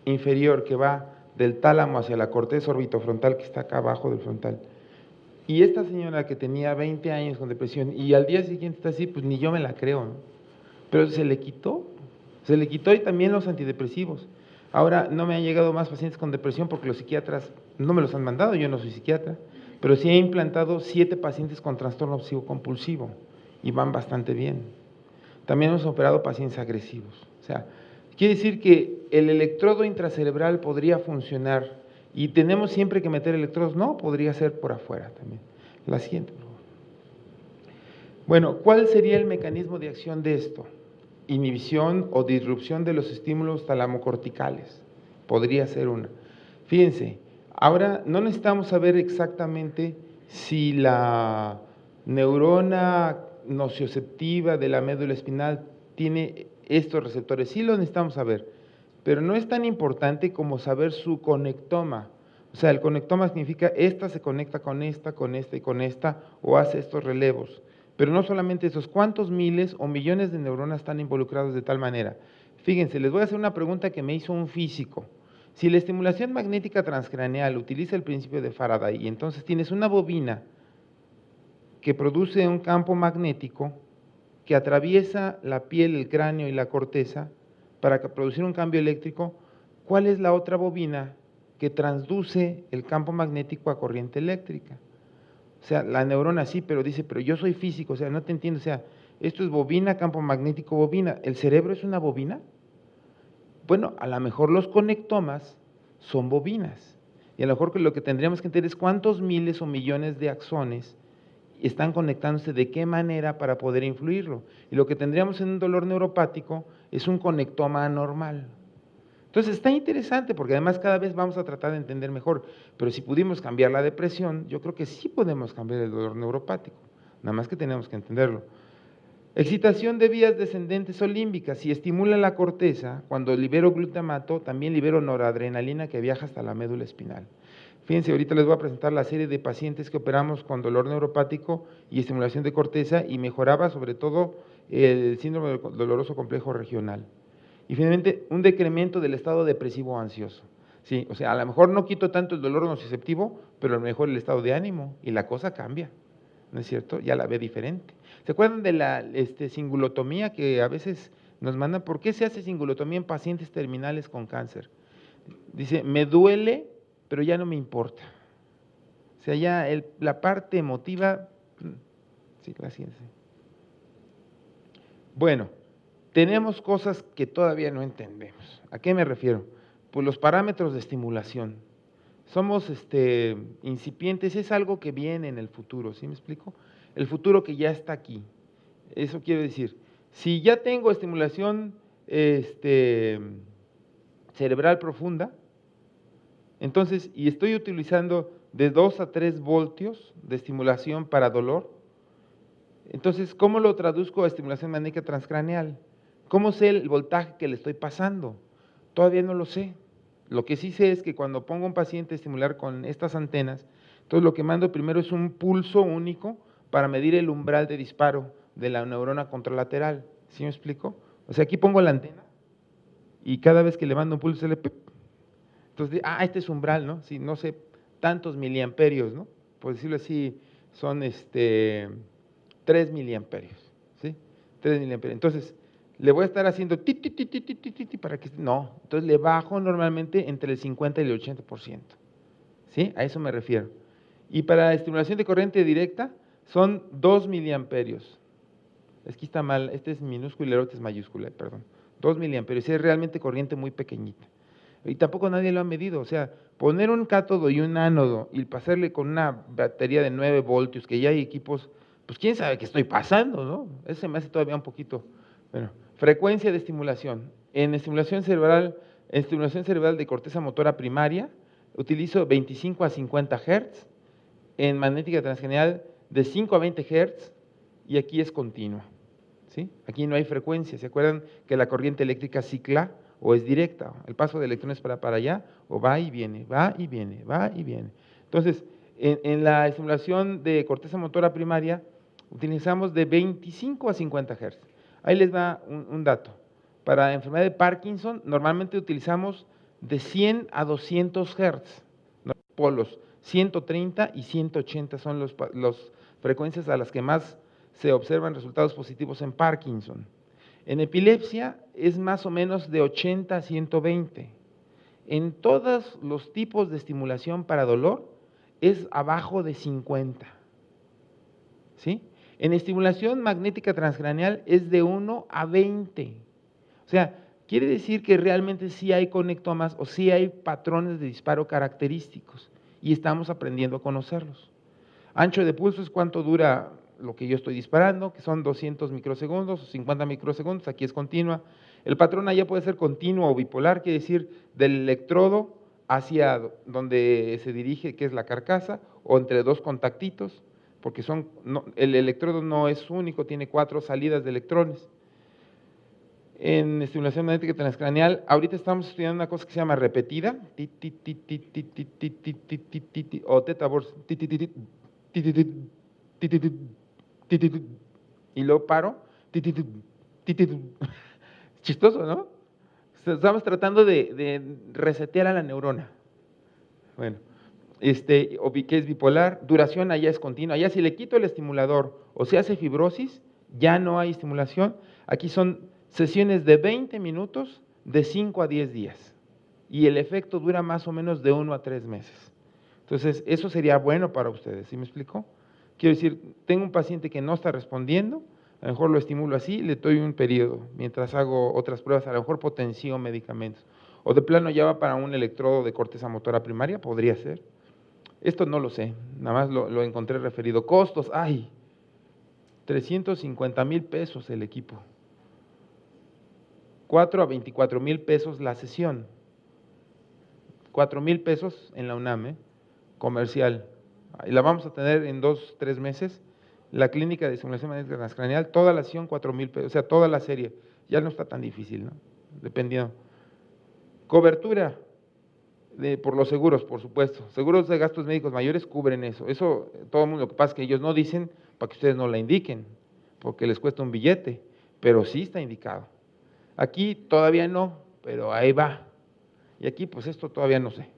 inferior que va del tálamo hacia la corteza orbitofrontal que está acá abajo del frontal, y esta señora que tenía 20 años con depresión y al día siguiente está así, pues ni yo me la creo, ¿no? Pero se le quitó y también los antidepresivos. Ahora no me han llegado más pacientes con depresión porque los psiquiatras no me los han mandado, yo no soy psiquiatra, pero sí he implantado 7 pacientes con trastorno obsesivo compulsivo y van bastante bien. También hemos operado pacientes agresivos. O sea, quiere decir que el electrodo intracerebral podría funcionar y tenemos siempre que meter electrodos. No, podría ser por afuera también. La siguiente, por favor. Bueno, ¿cuál sería el mecanismo de acción de esto? Inhibición o disrupción de los estímulos talamocorticales. Podría ser una. Fíjense, Ahora, no necesitamos saber exactamente si la neurona nocioceptiva de la médula espinal tiene estos receptores. Sí lo necesitamos saber, pero no es tan importante como saber su conectoma. O sea, el conectoma significa esta se conecta con esta y con esta, o hace estos relevos. Pero no solamente esos, ¿cuántos miles o millones de neuronas están involucrados de tal manera? Fíjense, les voy a hacer una pregunta que me hizo un físico. Si la estimulación magnética transcraneal utiliza el principio de Faraday y entonces tienes una bobina que produce un campo magnético que atraviesa la piel, el cráneo y la corteza para producir un cambio eléctrico, ¿cuál es la otra bobina que transduce el campo magnético a corriente eléctrica? O sea, la neurona sí, pero dice, pero yo soy físico, o sea, no te entiendo, o sea, esto es bobina, campo magnético, bobina. ¿El cerebro es una bobina? Bueno, a lo mejor los conectomas son bobinas. Y a lo mejor lo que tendríamos que entender es cuántos miles o millones de axones están conectándose, de qué manera para poder influirlo. Y lo que tendríamos en un dolor neuropático es un conectoma anormal. Entonces está interesante porque además cada vez vamos a tratar de entender mejor, pero si pudimos cambiar la depresión, yo creo que sí podemos cambiar el dolor neuropático, nada más que tenemos que entenderlo. Excitación de vías descendentes o límbicas. Si estimula la corteza, cuando libero glutamato, también libero noradrenalina que viaja hasta la médula espinal. Fíjense, ahorita les voy a presentar la serie de pacientes que operamos con dolor neuropático y estimulación de corteza y mejoraba sobre todo el síndrome doloroso complejo regional. Y finalmente, un decremento del estado depresivo ansioso. Sí, o sea, a lo mejor no quito tanto el dolor nociceptivo, pero a lo mejor el estado de ánimo y la cosa cambia, ¿no es cierto? Ya la ve diferente. ¿Se acuerdan de la cingulotomía que a veces nos mandan? ¿Por qué se hace cingulotomía en pacientes terminales con cáncer? Dice, me duele, pero ya no me importa. O sea, ya la parte emotiva, sí, la ciencia. Bueno, tenemos cosas que todavía no entendemos. ¿A qué me refiero? Pues los parámetros de estimulación. Somos incipientes, es algo que viene en el futuro, ¿sí me explico? El futuro que ya está aquí. Eso quiere decir, si ya tengo estimulación cerebral profunda, entonces, y estoy utilizando de 2 a 3 voltios de estimulación para dolor, entonces, ¿cómo lo traduzco a estimulación magnética transcraneal? ¿Cómo sé el voltaje que le estoy pasando? Todavía no lo sé. Lo que sí sé es que cuando pongo a un paciente a estimular con estas antenas, entonces lo que mando primero es un pulso único para medir el umbral de disparo de la neurona contralateral. ¿Sí me explico? O sea, aquí pongo la antena y cada vez que le mando un pulso, se le... Entonces, este es umbral, ¿no? Sí, no sé, tantos miliamperios, ¿no? Por decirlo así, son 3 miliamperios, ¿sí? 3 miliamperios. Entonces, le voy a estar haciendo para que... No, entonces le bajo normalmente entre el 50 y el 80%, ¿sí? A eso me refiero. Y para estimulación de corriente directa son 2 miliamperios. Aquí está mal, este es minúsculo y el otro es mayúscula, perdón. 2 miliamperios, es realmente corriente muy pequeñita. Y tampoco nadie lo ha medido, o sea, poner un cátodo y un ánodo y pasarle con una batería de 9 voltios, que ya hay equipos, pues quién sabe qué estoy pasando, ¿no? Eso se me hace todavía un poquito. Bueno, frecuencia de estimulación. En estimulación cerebral de corteza motora primaria, utilizo 25 a 50 Hz, en magnética transcranial de 5 a 20 Hz, y aquí es continua, ¿sí? Aquí no hay frecuencia, ¿se acuerdan que la corriente eléctrica cicla o es directa? El paso de electrones para allá, o va y viene, va y viene, va y viene. Entonces, en la estimulación de corteza motora primaria, utilizamos de 25 a 50 Hz. Ahí les va un dato. Para enfermedad de Parkinson, normalmente utilizamos de 100 a 200 Hz, polos, 130 y 180 son las frecuencias a las que más se observan resultados positivos en Parkinson. En epilepsia es más o menos de 80 a 120. En todos los tipos de estimulación para dolor es abajo de 50. ¿Sí? En estimulación magnética transcraneal es de 1 a 20. O sea, quiere decir que realmente sí hay conectomas o sí hay patrones de disparo característicos y estamos aprendiendo a conocerlos. Ancho de pulso es cuánto dura lo que yo estoy disparando, que son 200 microsegundos o 50 microsegundos, aquí es continua. El patrón allá puede ser continuo o bipolar, quiere decir del electrodo hacia donde se dirige, que es la carcasa, o entre dos contactitos, porque el electrodo no es único, tiene 4 salidas de electrones. En estimulación magnética transcraneal, ahorita estamos estudiando una cosa que se llama repetida, o teta burst, y luego paro, chistoso, ¿no? Estamos tratando de resetear a la neurona. Bueno, que es bipolar, duración allá es continua. Allá si le quito el estimulador o se hace fibrosis, ya no hay estimulación. Aquí son sesiones de 20 minutos de 5 a 10 días. Y el efecto dura más o menos de 1 a 3 meses. Entonces, eso sería bueno para ustedes, ¿sí me explico? Quiero decir, tengo un paciente que no está respondiendo, a lo mejor lo estimulo así, le doy un periodo, mientras hago otras pruebas, a lo mejor potencio medicamentos. O de plano ya va para un electrodo de corteza motora primaria, podría ser. Esto no lo sé, nada más lo encontré referido. Costos, ¡ay! 350,000 pesos el equipo. 4 a 24,000 pesos la sesión. 4,000 pesos en la UNAM, comercial. Y la vamos a tener en 2, 3 meses. La clínica de estimulación magnética transcraneal, toda la sesión 4,000 pesos, o sea, toda la serie. Ya no está tan difícil, ¿no? Dependiendo. Cobertura por los seguros, por supuesto. Seguros de gastos médicos mayores cubren eso. Eso, todo el mundo, lo que pasa es que ellos no dicen para que ustedes no la indiquen, porque les cuesta un billete, pero sí está indicado. Aquí todavía no, pero ahí va. Y aquí, pues esto todavía no sé.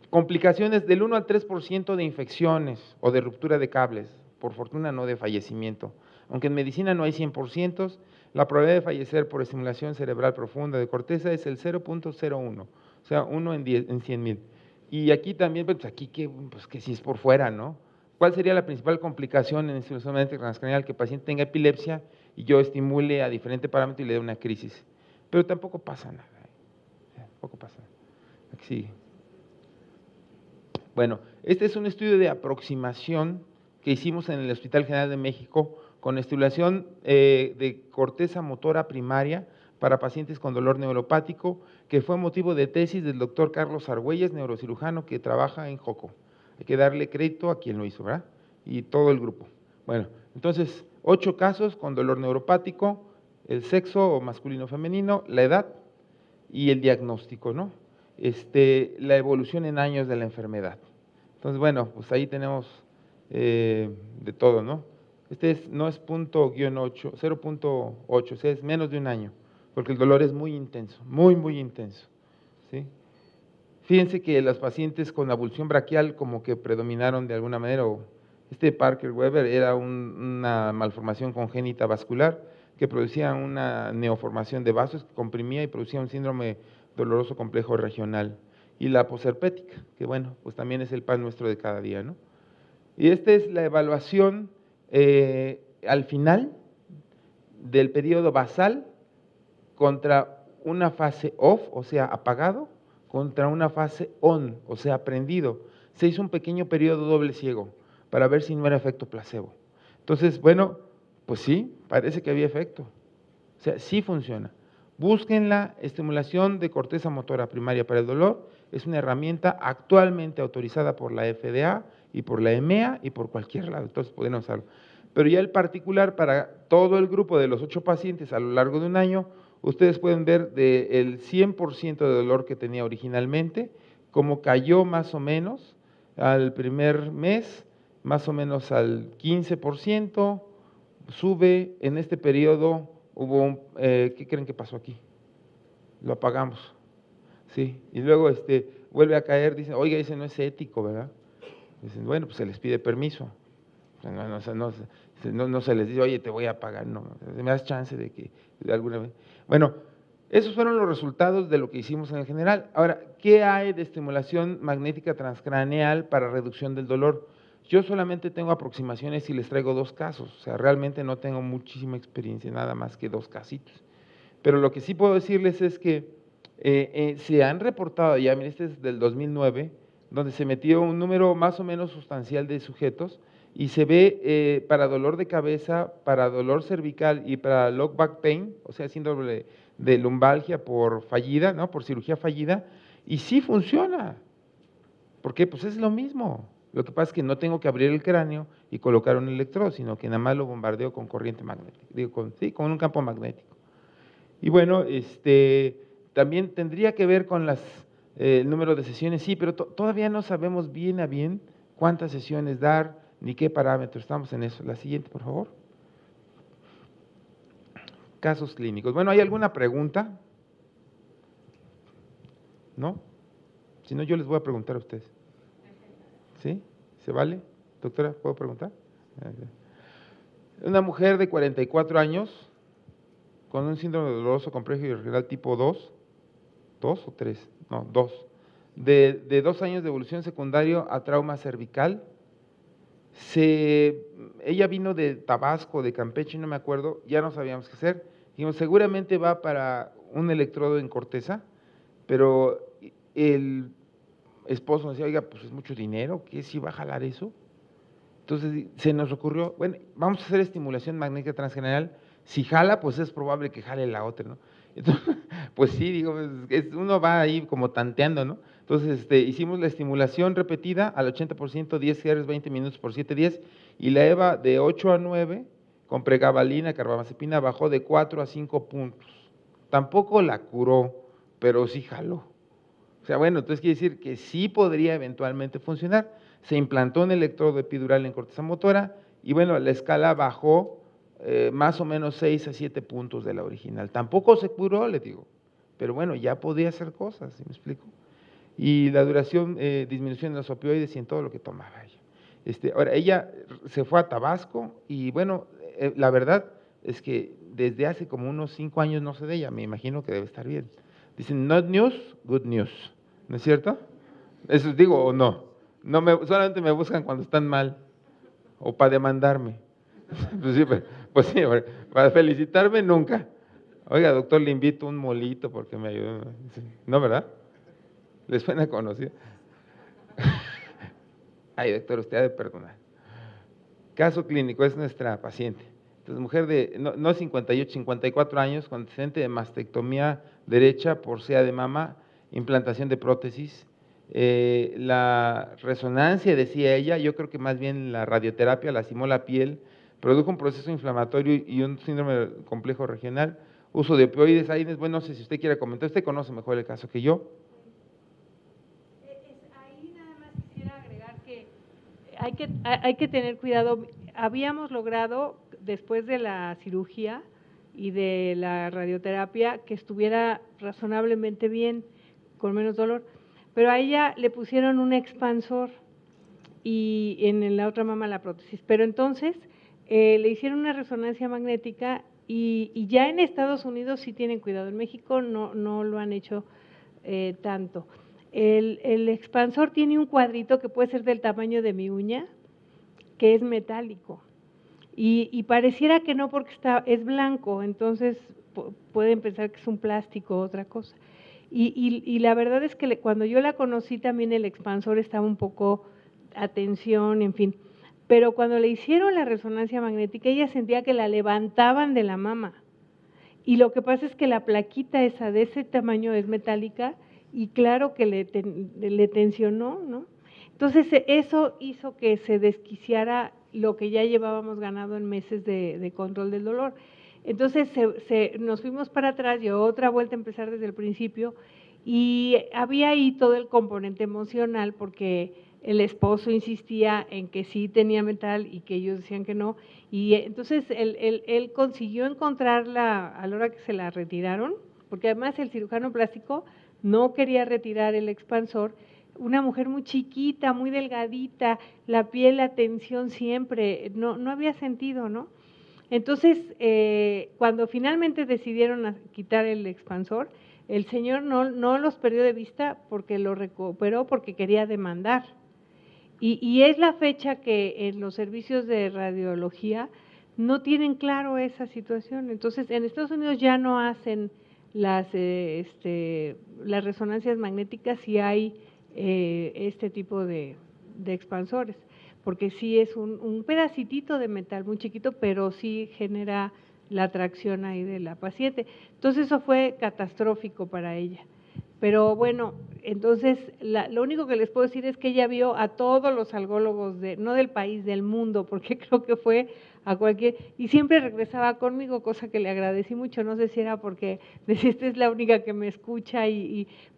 Complicaciones del 1 al 3% de infecciones o de ruptura de cables, por fortuna no de fallecimiento. Aunque en medicina no hay 100%, la probabilidad de fallecer por estimulación cerebral profunda de corteza es el 0.01, o sea, 1 en 100,000. Y aquí también, pues aquí que si es por fuera, ¿no? ¿Cuál sería la principal complicación en estimulación magnética transcraneal? Que el paciente tenga epilepsia y yo estimule a diferente parámetro y le dé una crisis. Pero tampoco pasa nada. Tampoco pasa nada. Aquí sigue. Bueno, este es un estudio de aproximación que hicimos en el Hospital General de México con estimulación de corteza motora primaria para pacientes con dolor neuropático, que fue motivo de tesis del doctor Carlos Argüelles, neurocirujano que trabaja en Joco. Hay que darle crédito a quien lo hizo, ¿verdad? Y todo el grupo. Bueno, entonces, 8 casos con dolor neuropático, el sexo o masculino o femenino, la edad y el diagnóstico, ¿no? La evolución en años de la enfermedad. Entonces, bueno, pues ahí tenemos de todo, ¿no? No es punto guión 8, 0.8, o sea, es menos de un año, porque el dolor es muy intenso, muy, muy intenso, ¿sí? Fíjense que los pacientes con abulsión braquial como que predominaron de alguna manera, Parker-Weber era una malformación congénita vascular que producía una neoformación de vasos, que comprimía y producía un síndrome doloroso complejo regional. Y la posherpética, que bueno, pues también es el pan nuestro de cada día, ¿no? Y esta es la evaluación al final del periodo basal contra una fase off, o sea, apagado, contra una fase on, o sea, prendido. Se hizo un pequeño periodo doble ciego para ver si no era efecto placebo. Entonces, bueno, pues sí, parece que había efecto. O sea, sí funciona. Busquen la estimulación de corteza motora primaria para el dolor. Es una herramienta actualmente autorizada por la FDA y por la EMEA y por cualquier lado, entonces pueden usarlo. Pero ya el particular para todo el grupo de los 8 pacientes a lo largo de un año, ustedes pueden ver del 100% de dolor que tenía originalmente, cómo cayó más o menos al primer mes, más o menos al 15%, sube en este periodo. Hubo ¿qué creen que pasó aquí? Lo apagamos, ¿sí? Y luego vuelve a caer, dicen, oiga, ese no es ético, ¿verdad? Dicen, bueno, pues se les pide permiso. No se les dice, oye, te voy a pagar, no, me das chance de que de alguna vez. Bueno, esos fueron los resultados de lo que hicimos en el general. Ahora, ¿qué hay de estimulación magnética transcraneal para reducción del dolor? Yo solamente tengo aproximaciones y les traigo 2 casos, o sea, realmente no tengo muchísima experiencia, nada más que 2 casitos. Pero lo que sí puedo decirles es que se han reportado ya, miren, este es del 2009, donde se metió un número más o menos sustancial de sujetos y se ve para dolor de cabeza, para dolor cervical y para low back pain, o sea, síndrome de lumbalgia por fallida, ¿no? Por cirugía fallida, Y sí funciona. ¿Por qué? Pues es lo mismo. Lo que pasa es que no tengo que abrir el cráneo y colocar un electrodo, sino que nada más lo bombardeo con corriente magnética, digo, con un campo magnético. Y bueno, también tendría que ver con el número de sesiones, sí, pero todavía no sabemos bien a bien cuántas sesiones dar, ni qué parámetros. Estamos en eso. La siguiente, por favor. Casos clínicos. Bueno, ¿hay alguna pregunta? ¿No? Si no, yo les voy a preguntar a ustedes. ¿Sí? ¿Se vale? Doctora, ¿puedo preguntar? Una mujer de 44 años con un síndrome doloroso complejo y regional tipo 2, 2 o 3, no, 2, de 2 años de evolución secundario a trauma cervical. Ella vino de Tabasco, de Campeche, no me acuerdo, ya no sabíamos qué hacer. Dijimos, seguramente va para un electrodo en corteza, pero el esposo nos decía, oiga, pues es mucho dinero, ¿qué si va a jalar eso? Entonces se nos ocurrió, bueno, vamos a hacer estimulación magnética transgeneral, si jala, pues es probable que jale la otra, ¿no? Entonces, pues sí, digo, uno va ahí como tanteando, ¿no? Entonces hicimos la estimulación repetida al 80%, 10 Hz, 20 minutos por 7 días, y la EVA de 8 a 9, con pregabalina, carbamazepina, bajó de 4 a 5 puntos. Tampoco la curó, pero sí jaló. O sea, bueno, entonces quiere decir que sí podría eventualmente funcionar. Se implantó un electrodo epidural en corteza motora y bueno, la escala bajó más o menos 6 a 7 puntos de la original. Tampoco se curó, le digo, pero bueno, ya podía hacer cosas, ¿sí me explico? Y la duración, disminución de los opioides y en todo lo que tomaba ella. Ahora, ella se fue a Tabasco y bueno, la verdad es que desde hace como unos 5 años no sé de ella, me imagino que debe estar bien. Dicen, not news, good news, ¿no es cierto? Eso digo o no. Solamente me buscan cuando están mal o para demandarme. Pues sí, para felicitarme nunca. Oiga, doctor, le invito un molito porque me ayudó. ¿No, verdad? ¿Les suena conocido? Ay, doctor, usted ha de perdonar. Caso clínico, es nuestra paciente. Entonces, mujer de, no 58, 54 años, con antecedente de mastectomía derecha por sea de mama, implantación de prótesis. La resonancia, decía ella, yo creo que más bien la radioterapia lastimó la piel, produjo un proceso inflamatorio y un síndrome complejo regional, uso de opioides. Ahí, bueno, no sé si usted quiere comentar, usted conoce mejor el caso que yo. Ahí nada más quisiera agregar que hay que tener cuidado. Habíamos logrado, después de la cirugía y de la radioterapia, que estuviera razonablemente bien, con menos dolor, pero a ella le pusieron un expansor y en la otra mama la prótesis. Pero entonces le hicieron una resonancia magnética y ya en Estados Unidos sí tienen cuidado, en México no lo han hecho tanto. El expansor tiene un cuadrito que puede ser del tamaño de mi uña, que es metálico. Y pareciera que no porque es blanco, entonces pueden pensar que es un plástico o otra cosa. Y la verdad es que cuando yo la conocí también el expansor estaba un poco a tensión, en fin. Pero cuando le hicieron la resonancia magnética, ella sentía que la levantaban de la mama. Y lo que pasa es que la plaquita esa de ese tamaño es metálica y claro que le tensionó, ¿no? Entonces eso hizo que se desquiciara lo que ya llevábamos ganado en meses de control del dolor. Entonces nos fuimos para atrás y otra vuelta a empezar desde el principio y había ahí todo el componente emocional porque el esposo insistía en que sí tenía metal y que ellos decían que no, y entonces él consiguió encontrarla a la hora que se la retiraron, porque además el cirujano plástico no quería retirar el expansor, una mujer muy chiquita, muy delgadita, la piel, la tensión siempre, no había sentido, ¿no? Entonces, cuando finalmente decidieron quitar el expansor, el señor no los perdió de vista porque lo recuperó porque quería demandar. Y es la fecha que en los servicios de radiología no tienen claro esa situación. Entonces, en Estados Unidos ya no hacen las resonancias magnéticas si hay este tipo de expansores, porque sí es un pedacitito de metal muy chiquito, pero sí genera la atracción ahí de la paciente. Entonces, eso fue catastrófico para ella. Pero bueno, entonces lo único que les puedo decir es que ella vio a todos los algólogos, no del país, del mundo, porque creo que fue a cualquier, y siempre regresaba conmigo, cosa que le agradecí mucho, no sé si era porque decía, esta es la única que me escucha,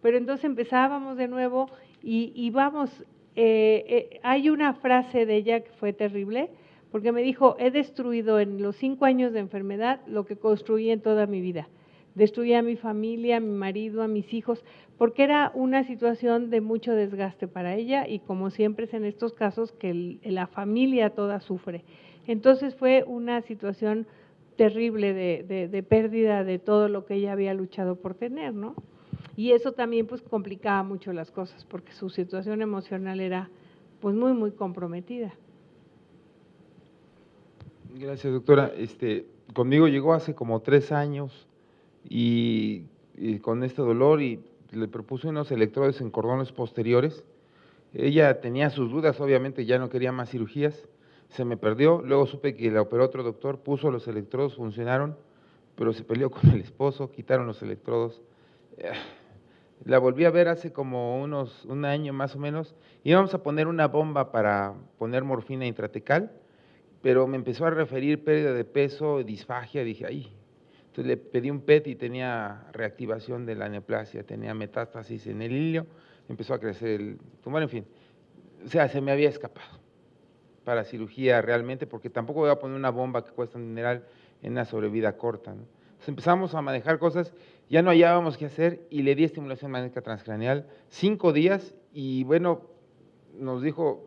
pero entonces empezábamos de nuevo y vamos, hay una frase de ella que fue terrible, porque me dijo, he destruido en los 5 años de enfermedad lo que construí en toda mi vida. Destruí a mi familia, a mi marido, a mis hijos, porque era una situación de mucho desgaste para ella y como siempre es en estos casos que la familia toda sufre. Entonces fue una situación terrible de pérdida de todo lo que ella había luchado por tener, ¿no? Y eso también pues complicaba mucho las cosas porque su situación emocional era pues muy, muy comprometida. Gracias, doctora. Conmigo llegó hace como 3 años y con este dolor y le propuse unos electrodos en cordones posteriores. Ella tenía sus dudas, obviamente ya no quería más cirugías, se me perdió, luego supe que la operó otro doctor, puso los electrodos, funcionaron, pero se peleó con el esposo, quitaron los electrodos. La volví a ver hace como un año más o menos, íbamos a poner una bomba para poner morfina intratecal, pero me empezó a referir pérdida de peso, disfagia, dije, ay. Entonces le pedí un PET y tenía reactivación de la neoplasia, tenía metástasis en el hilio, empezó a crecer el tumor, en fin. O sea, se me había escapado para cirugía realmente, porque tampoco voy a poner una bomba que cuesta un dineral en una sobrevida corta, ¿no? Entonces empezamos a manejar cosas, ya no hallábamos qué hacer y le di estimulación magnética transcraneal 5 días y bueno,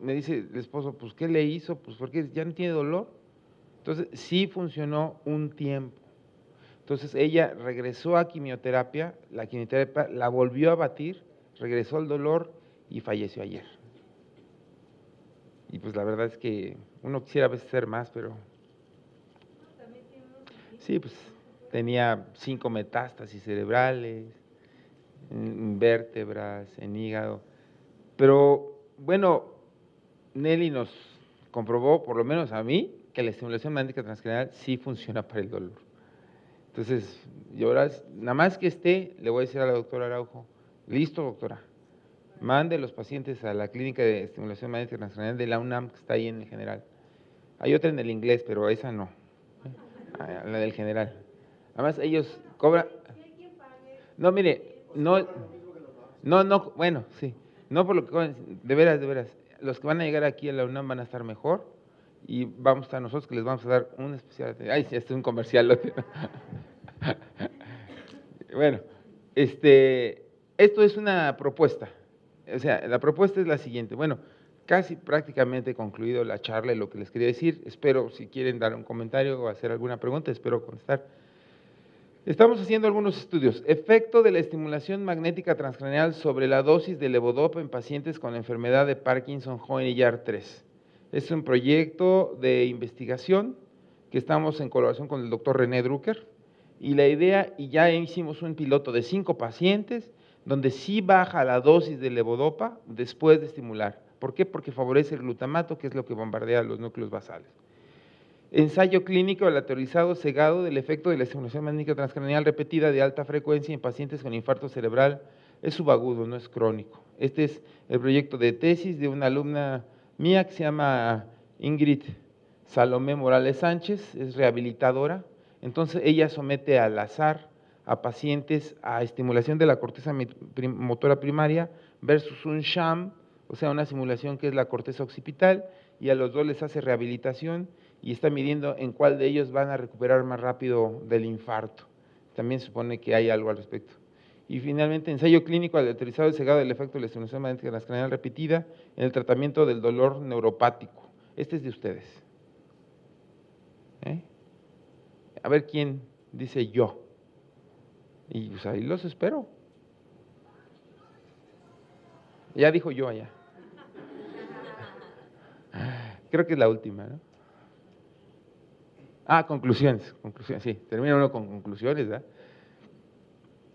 me dice el esposo, pues ¿qué le hizo? Pues porque ya no tiene dolor. Entonces sí funcionó un tiempo. Entonces ella regresó a quimioterapia, la quimioterapia la volvió a batir, regresó el dolor y falleció ayer. Y pues la verdad es que uno quisiera a veces ser más, pero sí, pues tenía 5 metástasis cerebrales, en vértebras, en hígado. Pero bueno, Nelly nos comprobó, por lo menos a mí, que la estimulación magnética transcranial sí funciona para el dolor. Entonces, yo ahora, nada más que le voy a decir a la doctora Araujo, listo doctora, mande los pacientes a la clínica de estimulación magnética transcranial de la UNAM, que está ahí en el general. Hay otra en el inglés, pero esa no, la del general. Además, ellos cobran… No, mire, no, bueno, sí, no por lo que cobran, de veras, los que van a llegar aquí a la UNAM van a estar mejor y vamos a estar nosotros que les vamos a dar un especial… Ay, sí, este es un comercial. Bueno, esto es una propuesta, o sea, la propuesta es la siguiente, bueno, casi prácticamente concluido la charla y lo que les quería decir, espero si quieren dar un comentario o hacer alguna pregunta, espero contestar. Estamos haciendo algunos estudios, efecto de la estimulación magnética transcraneal sobre la dosis de levodopa en pacientes con enfermedad de Parkinson Hoehn-Yahr 3. Es un proyecto de investigación que estamos en colaboración con el doctor René Drucker, y la idea, y ya hicimos un piloto de 5 pacientes, donde sí baja la dosis de levodopa después de estimular. ¿Por qué? Porque favorece el glutamato, que es lo que bombardea los núcleos basales. Ensayo clínico aleatorizado cegado del efecto de la estimulación magnética transcranial repetida de alta frecuencia en pacientes con infarto cerebral. Es subagudo, no es crónico. Este es el proyecto de tesis de una alumna mía que se llama Ingrid Salomé Morales Sánchez, es rehabilitadora. Entonces ella somete al azar a pacientes a estimulación de la corteza motora primaria versus un sham, o sea, una simulación que es la corteza occipital, y a los dos les hace rehabilitación y está midiendo en cuál de ellos van a recuperar más rápido del infarto. También se supone que hay algo al respecto. Y finalmente, ensayo clínico aleatorizado y cegado del efecto de la estimulación magnética transcranial repetida en el tratamiento del dolor neuropático. Este es de ustedes. A ver quién dice yo. Y pues ahí los espero. Ya dijo yo allá. Creo que es la última, ¿no? Conclusiones, sí, termina uno con conclusiones, ¿verdad?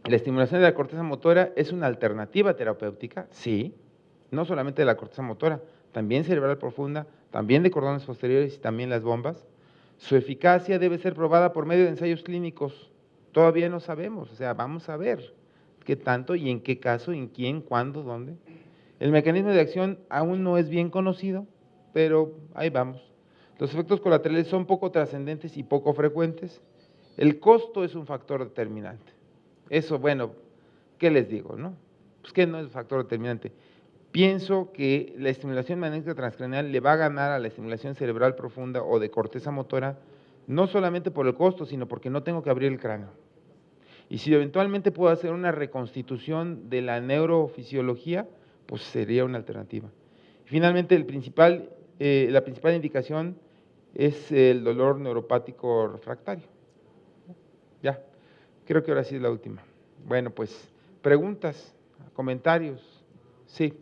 La estimulación de la corteza motora es una alternativa terapéutica, sí, no solamente de la corteza motora, también cerebral profunda, también de cordones posteriores y también las bombas. Su eficacia debe ser probada por medio de ensayos clínicos, todavía no sabemos, o sea, vamos a ver, qué tanto y en qué caso, en quién, cuándo, dónde. El mecanismo de acción aún no es bien conocido, pero ahí vamos. Los efectos colaterales son poco trascendentes y poco frecuentes. El costo es un factor determinante. Eso, bueno, ¿qué les digo, no? Pues que no es factor determinante. Pienso que la estimulación magnética transcranial le va a ganar a la estimulación cerebral profunda o de corteza motora, no solamente por el costo, sino porque no tengo que abrir el cráneo. Y si eventualmente puedo hacer una reconstitución de la neurofisiología, pues sería una alternativa. Finalmente, la principal indicación es el dolor neuropático refractario. Ya, creo que ahora sí es la última. Bueno, pues, preguntas, comentarios. Sí.